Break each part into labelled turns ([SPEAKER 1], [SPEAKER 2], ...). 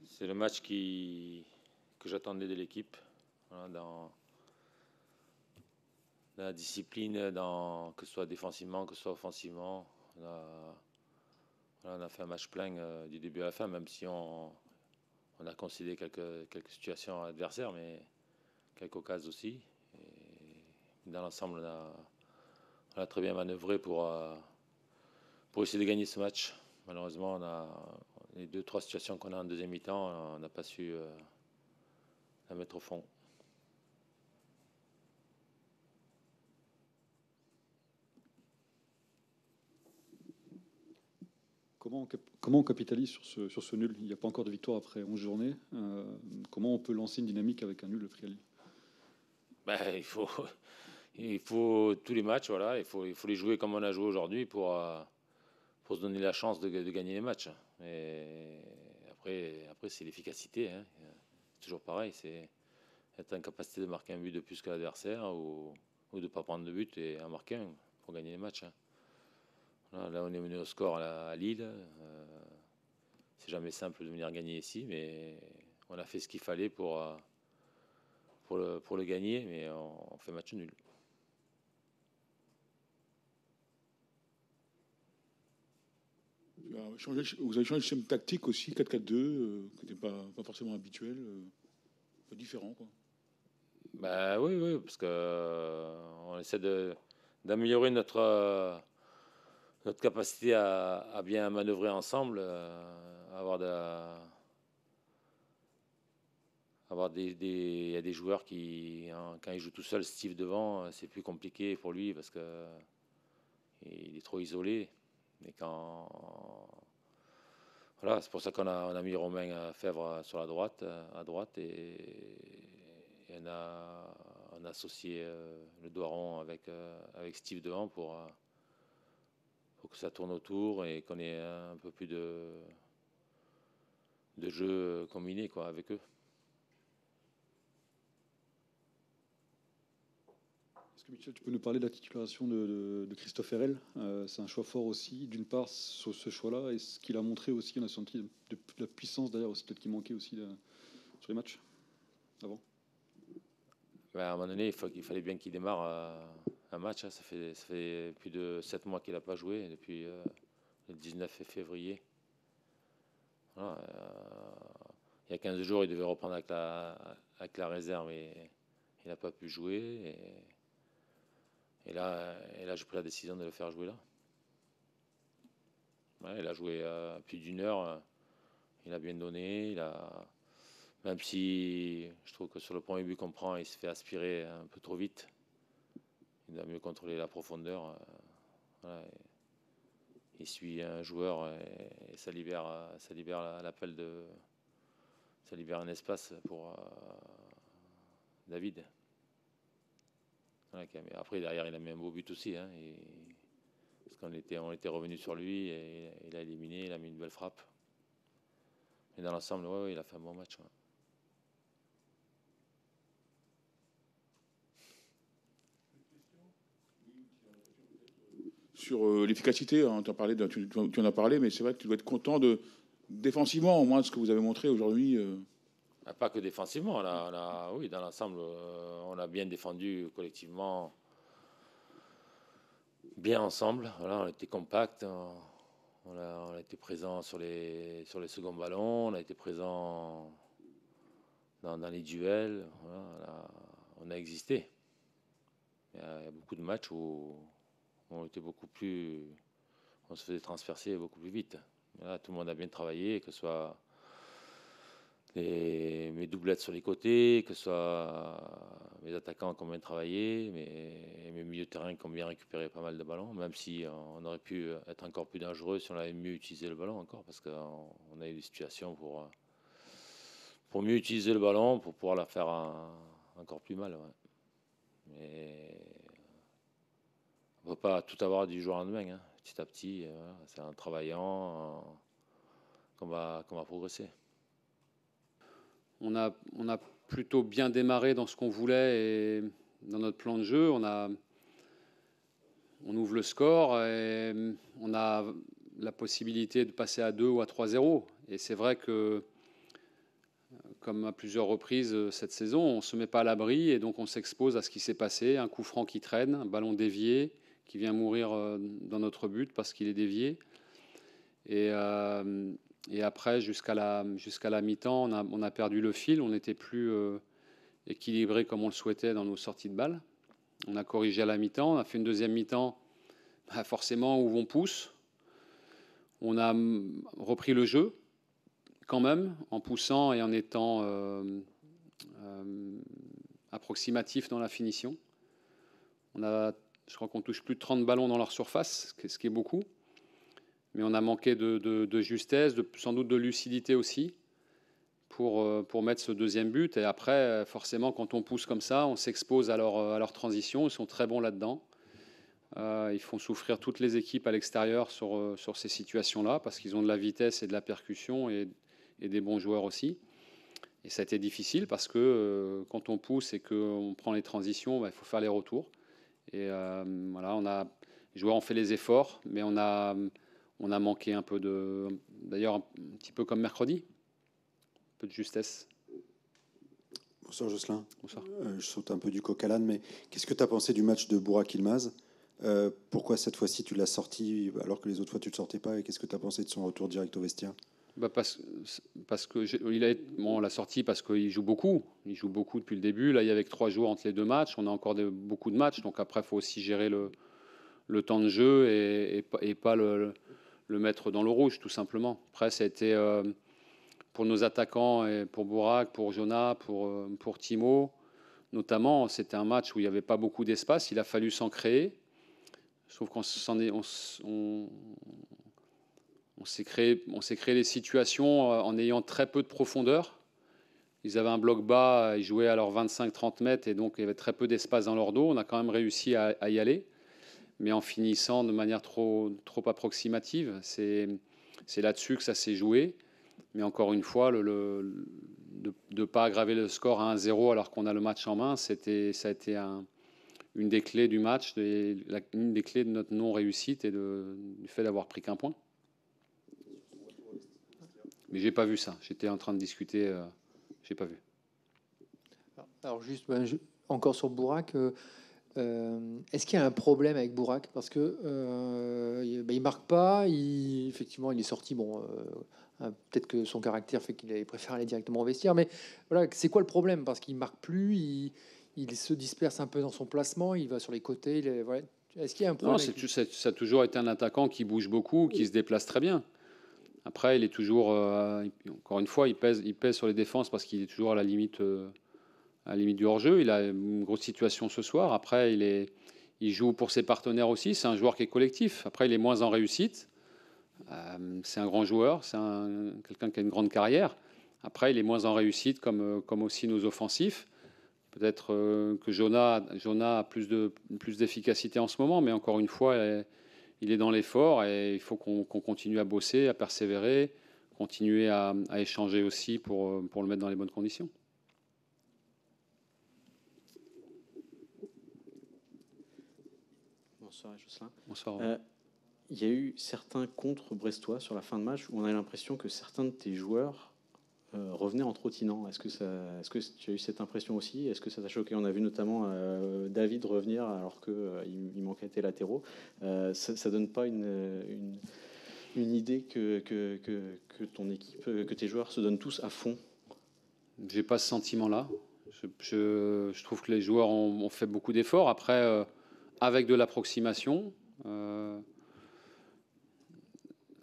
[SPEAKER 1] C'est le match que j'attendais de l'équipe. Voilà, dans la discipline, que ce soit défensivement, que ce soit offensivement. On a fait un match plein du début à la fin, même si on a concédé quelques situations adversaires, mais quelques occasions aussi. Et dans l'ensemble, on a très bien manœuvré pour essayer de gagner ce match. Malheureusement, les 2-3 situations qu'on a en deuxième mi-temps, on n'a pas su la mettre au fond.
[SPEAKER 2] Comment on capitalise sur ce nul? Il n'y a pas encore de victoire après 11 journées. Comment on peut lancer une dynamique avec un nul de Frialy?
[SPEAKER 1] Il faut tous les matchs, voilà, il faut les jouer comme on a joué aujourd'hui pour se donner la chance de gagner les matchs. Et après c'est l'efficacité. Hein. C'est toujours pareil, c'est être en capacité de marquer un but de plus que l'adversaire ou de ne pas prendre de but et en marquer un pour gagner les matchs. Hein. Là, on est mené au score à Lille. C'est jamais simple de venir gagner ici, mais on a fait ce qu'il fallait pour le gagner, mais on fait match nul.
[SPEAKER 3] Vous avez changé le système tactique aussi, 4-4-2, qui n'était pas forcément habituel, un peu différent, quoi.
[SPEAKER 1] Oui, parce que on essaie d'améliorer notre capacité à bien manœuvrer ensemble, il y a des joueurs qui, quand ils jouent tout seul, Steve devant, c'est plus compliqué pour lui parce que il est trop isolé. Mais voilà, c'est pour ça qu'on a mis Romain Fèvre sur la droite, à droite, et on a associé le Doiron avec Steve devant pour que ça tourne autour et qu'on ait un peu plus de jeu combiné quoi, avec eux.
[SPEAKER 2] Est-ce que Michel, tu peux nous parler de la titularisation de Christophe Herrel? C'est un choix fort aussi, d'une part sur ce choix-là, et ce qu'il a montré aussi, on a senti de la puissance d'ailleurs aussi, peut-être qu'il manquait aussi sur les matchs avant.
[SPEAKER 1] À un moment donné, il fallait bien qu'il démarre un match. Hein. Ça fait plus de 7 mois qu'il n'a pas joué, depuis le 19 février. Voilà, il y a 15 jours, il devait reprendre avec la réserve, et il n'a pas pu jouer. Et là, j'ai pris la décision de le faire jouer là. Ouais, il a joué plus d'une heure. Il a bien donné. Même si je trouve que sur le premier but qu'on prend, il se fait aspirer un peu trop vite. Il doit mieux contrôler la profondeur. Voilà, il suit un joueur et ça libère l'appel ça libère un espace pour David. Voilà, après, derrière, il a mis un beau but aussi. Hein, parce on était revenu sur lui et il a éliminé, il a mis une belle frappe. Mais dans l'ensemble, ouais, il a fait un bon match. Ouais.
[SPEAKER 3] Sur l'efficacité, hein, tu en as parlé, mais c'est vrai que tu dois être content défensivement, au moins, de ce que vous avez montré aujourd'hui.
[SPEAKER 1] Pas que défensivement, oui, dans l'ensemble, on a bien défendu collectivement, bien ensemble. Voilà, on était compact, on a été présent sur les seconds ballons, on a été présent dans les duels. Voilà, on a existé. Il y a beaucoup de matchs où on était on se faisait transpercer beaucoup plus vite. Là, tout le monde a bien travaillé, que ce soit mes doublettes sur les côtés, que ce soit mes attaquants qui ont bien travaillé, mes milieux de terrain qui ont bien récupéré pas mal de ballons, même si on aurait pu être encore plus dangereux si on avait mieux utilisé le ballon encore, parce qu'on a eu des situations pour mieux utiliser le ballon, pour pouvoir la faire encore plus mal. Ouais. Mais on ne peut pas tout avoir du jour au lendemain. Hein. Petit à petit, c'est en travaillant qu'on va progresser.
[SPEAKER 4] On a plutôt bien démarré dans ce qu'on voulait et dans notre plan de jeu. On ouvre le score et on a la possibilité de passer à 2 ou à 3-0. Et c'est vrai que comme à plusieurs reprises cette saison, on ne se met pas à l'abri et donc on s'expose à ce qui s'est passé. Un coup franc qui traîne, un ballon dévié qui vient mourir dans notre but parce qu'il est dévié. Et après, jusqu'à la mi-temps, on a perdu le fil. On n'était plus équilibré comme on le souhaitait dans nos sorties de balles. On a corrigé à la mi-temps. On a fait une deuxième mi-temps, forcément, où on pousse. On a repris le jeu, quand même, en poussant et en étant approximatif dans la finition. Je crois qu'on touche plus de 30 ballons dans leur surface, ce qui est beaucoup. Mais on a manqué de justesse, sans doute de lucidité aussi, pour mettre ce deuxième but. Et après, forcément, quand on pousse comme ça, on s'expose à leur transition. Ils sont très bons là-dedans. Ils font souffrir toutes les équipes à l'extérieur sur ces situations-là, parce qu'ils ont de la vitesse et de la percussion et des bons joueurs aussi. Et ça a été difficile parce que quand on pousse et qu'on prend les transitions, il faut faire les retours. Et voilà, les joueurs ont fait les efforts, mais on a manqué un peu d'ailleurs un petit peu comme mercredi, un peu de justesse.
[SPEAKER 5] Bonsoir Jocelyn.
[SPEAKER 4] Bonsoir.
[SPEAKER 5] Je saute un peu du coq à l'âne, mais qu'est-ce que tu as pensé du match de Burak Yılmaz ? Pourquoi cette fois-ci tu l'as sorti alors que les autres fois tu ne le sortais pas ? Et qu'est-ce que tu as pensé de son retour direct au vestiaire ?
[SPEAKER 4] Parce que on l'a sorti parce qu'il joue beaucoup. Il joue beaucoup depuis le début. Là, il y avait 3 jours entre les 2 matchs. On a encore beaucoup de matchs. Donc après, il faut aussi gérer le temps de jeu et pas le mettre dans le rouge, tout simplement. Après, ça a été pour nos attaquants, et pour Burak, pour Jonah, pour Timo, notamment, c'était un match où il n'y avait pas beaucoup d'espace. Il a fallu s'en créer. Je trouve qu'on s'est créé les situations en ayant très peu de profondeur. Ils avaient un bloc bas, ils jouaient à leurs 25-30 mètres et donc il y avait très peu d'espace dans leur dos. On a quand même réussi à y aller, mais en finissant de manière trop approximative. C'est là-dessus que ça s'est joué. Mais encore une fois, de ne pas aggraver le score à 1-0 alors qu'on a le match en main, ça a été une des clés du match, une des clés de notre non-réussite et du fait d'avoir pris qu'un point. Mais j'ai pas vu ça. J'étais en train de discuter. J'ai pas vu.
[SPEAKER 6] Alors juste, encore sur Burak. Est-ce qu'il y a un problème avec Burak ? Parce que il marque pas. Effectivement, il est sorti. Bon, peut-être que son caractère fait qu'il préfère aller directement au vestiaire. Mais voilà, c'est quoi le problème ? Parce qu'il marque plus. Il se disperse un peu dans son placement. Il va sur les côtés. Voilà. Est-ce qu'il y a un problème ?
[SPEAKER 4] Non, ça a toujours été un attaquant qui bouge beaucoup, qui se déplace très bien. Après, il est toujours, encore une fois, il pèse sur les défenses parce qu'il est toujours à la limite du hors-jeu. Il a une grosse situation ce soir. Après, il joue pour ses partenaires aussi. C'est un joueur qui est collectif. Après, il est moins en réussite. C'est un grand joueur. C'est quelqu'un qui a une grande carrière. Après, il est moins en réussite comme aussi nos offensifs. Peut-être que Jonah a plus d'efficacité en ce moment. Mais encore une fois, il est dans l'effort et il faut qu'on continue à bosser, à persévérer, continuer à échanger aussi pour le mettre dans les bonnes conditions.
[SPEAKER 7] Bonsoir Jocelyn.
[SPEAKER 4] Bonsoir.
[SPEAKER 7] Il y a eu certains contre brestois sur la fin de match où on a l'impression que certains de tes joueurs revenaient en trottinant. Est-ce que tu as eu cette impression aussi ? Est-ce que ça t'a choqué ? On a vu notamment David revenir alors qu'il manquait tes latéraux. Ça donne pas une idée que ton équipe, que tes joueurs se donnent tous à fond ?
[SPEAKER 4] J'ai pas ce sentiment-là. Je trouve que les joueurs ont fait beaucoup d'efforts. Après, avec de l'approximation.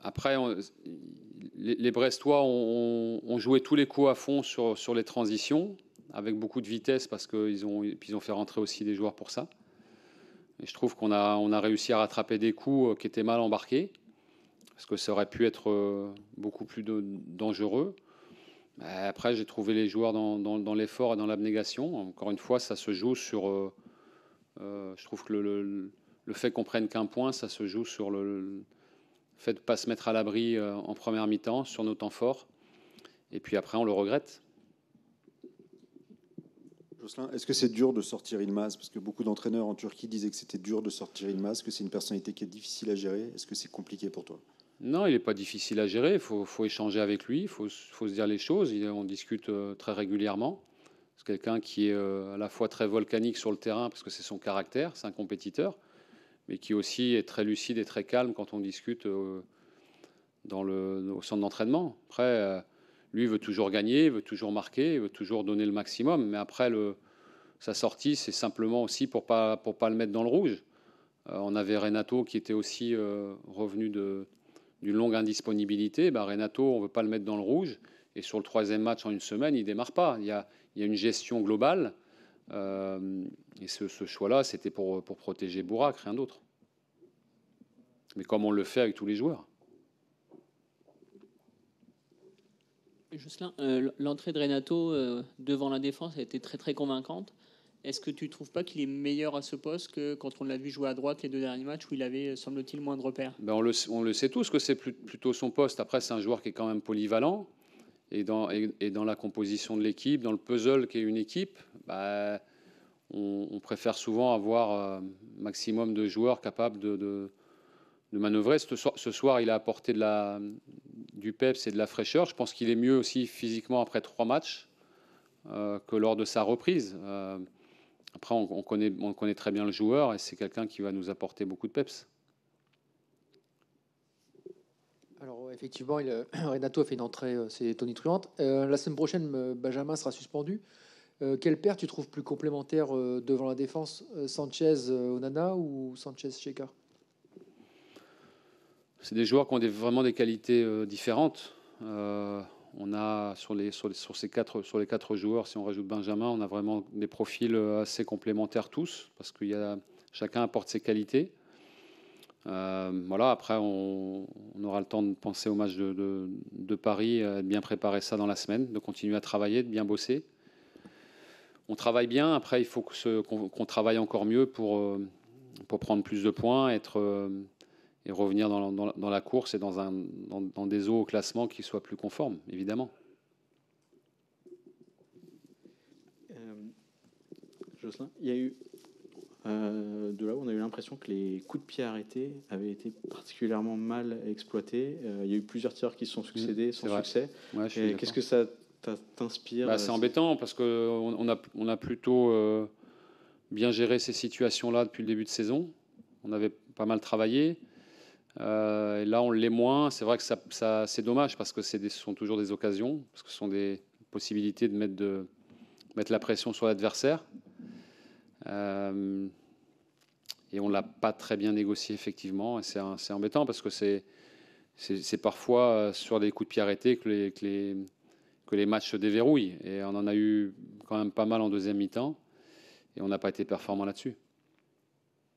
[SPEAKER 4] Après, les Brestois ont joué tous les coups à fond sur les transitions, avec beaucoup de vitesse, parce qu'ils ont fait rentrer aussi des joueurs pour ça. Et je trouve qu'on a réussi à rattraper des coups qui étaient mal embarqués, parce que ça aurait pu être beaucoup plus dangereux. Après, j'ai trouvé les joueurs dans l'effort et dans l'abnégation. Encore une fois, ça se joue sur... je trouve que le fait qu'on prenne qu'un point, ça se joue sur le fait de ne pas se mettre à l'abri en première mi-temps, sur nos temps forts. Et puis après, on le regrette.
[SPEAKER 5] Jocelyn, est-ce que c'est dur de sortir Yılmaz ? Parce que beaucoup d'entraîneurs en Turquie disaient que c'était dur de sortir Yılmaz, que c'est une personnalité qui est difficile à gérer. Est-ce que c'est compliqué pour toi ?
[SPEAKER 4] Non, il n'est pas difficile à gérer. Il faut échanger avec lui, il faut se dire les choses. On discute très régulièrement. C'est quelqu'un qui est à la fois très volcanique sur le terrain, parce que c'est son caractère, c'est un compétiteur, mais qui aussi est très lucide et très calme quand on discute au centre d'entraînement. Après, lui, il veut toujours gagner, il veut toujours marquer, il veut toujours donner le maximum. Mais après, sa sortie, c'est simplement aussi pour pas le mettre dans le rouge. On avait Renato qui était aussi revenu d'une longue indisponibilité. Renato, on ne veut pas le mettre dans le rouge. Et sur le 3e match en une semaine, il ne démarre pas. Il y a une gestion globale. Et ce choix-là, c'était pour protéger Bourak, rien d'autre. Mais comme on le fait avec tous les joueurs.
[SPEAKER 8] Jocelyn, l'entrée de Renato devant la défense a été très très convaincante. Est-ce que tu ne trouves pas qu'il est meilleur à ce poste que quand on l'a vu jouer à droite les 2 derniers matchs où il avait, semble-t-il, moins de repères?
[SPEAKER 4] On le sait tous que c'est plutôt son poste. Après, c'est un joueur qui est quand même polyvalent. Et dans la composition de l'équipe, dans le puzzle qu'est une équipe, on préfère souvent avoir un maximum de joueurs capables de manœuvrer. Ce soir, il a apporté du peps et de la fraîcheur. Je pense qu'il est mieux aussi physiquement après 3 matchs que lors de sa reprise. Après, on connaît très bien le joueur et c'est quelqu'un qui va nous apporter beaucoup de peps.
[SPEAKER 6] Alors effectivement, Renato a fait une entrée, c'est tonitruante. La semaine prochaine, Benjamin sera suspendu. Quel paire tu trouves plus complémentaire devant la défense, Sanchez-Onana ou Sanchez-Cheka?
[SPEAKER 4] C'est des joueurs qui ont vraiment des qualités différentes. On a sur les 4 joueurs, si on rajoute Benjamin, on a vraiment des profils assez complémentaires tous, parce que chacun apporte ses qualités. Voilà, après, on aura le temps de penser au match de Paris, de bien préparer ça dans la semaine, de continuer à travailler, de bien bosser. On travaille bien, après il faut qu'on travaille encore mieux pour prendre plus de points, et revenir dans la course et dans des eaux au classement qui soient plus conformes, évidemment.
[SPEAKER 7] Jocelyn, il y a eu de là où on a eu l'impression que les coups de pied arrêtés avaient été particulièrement mal exploités. Il y a eu plusieurs tireurs qui se sont succédés sans succès.
[SPEAKER 4] Ouais,
[SPEAKER 7] qu'est-ce que ça t'inspire?
[SPEAKER 4] C'est embêtant parce qu'on a plutôt bien géré ces situations-là depuis le début de saison. On avait pas mal travaillé. Et là, on l'est moins. C'est vrai que c'est dommage parce que ce sont toujours des occasions, parce que ce sont des possibilités de mettre la pression sur l'adversaire. Et on ne l'a pas très bien négocié, effectivement. Et c'est embêtant parce que c'est parfois sur des coups de pied arrêtés que les matchs se déverrouillent. Et on en a eu quand même pas mal en deuxième mi-temps. Et on n'a pas été performant là-dessus.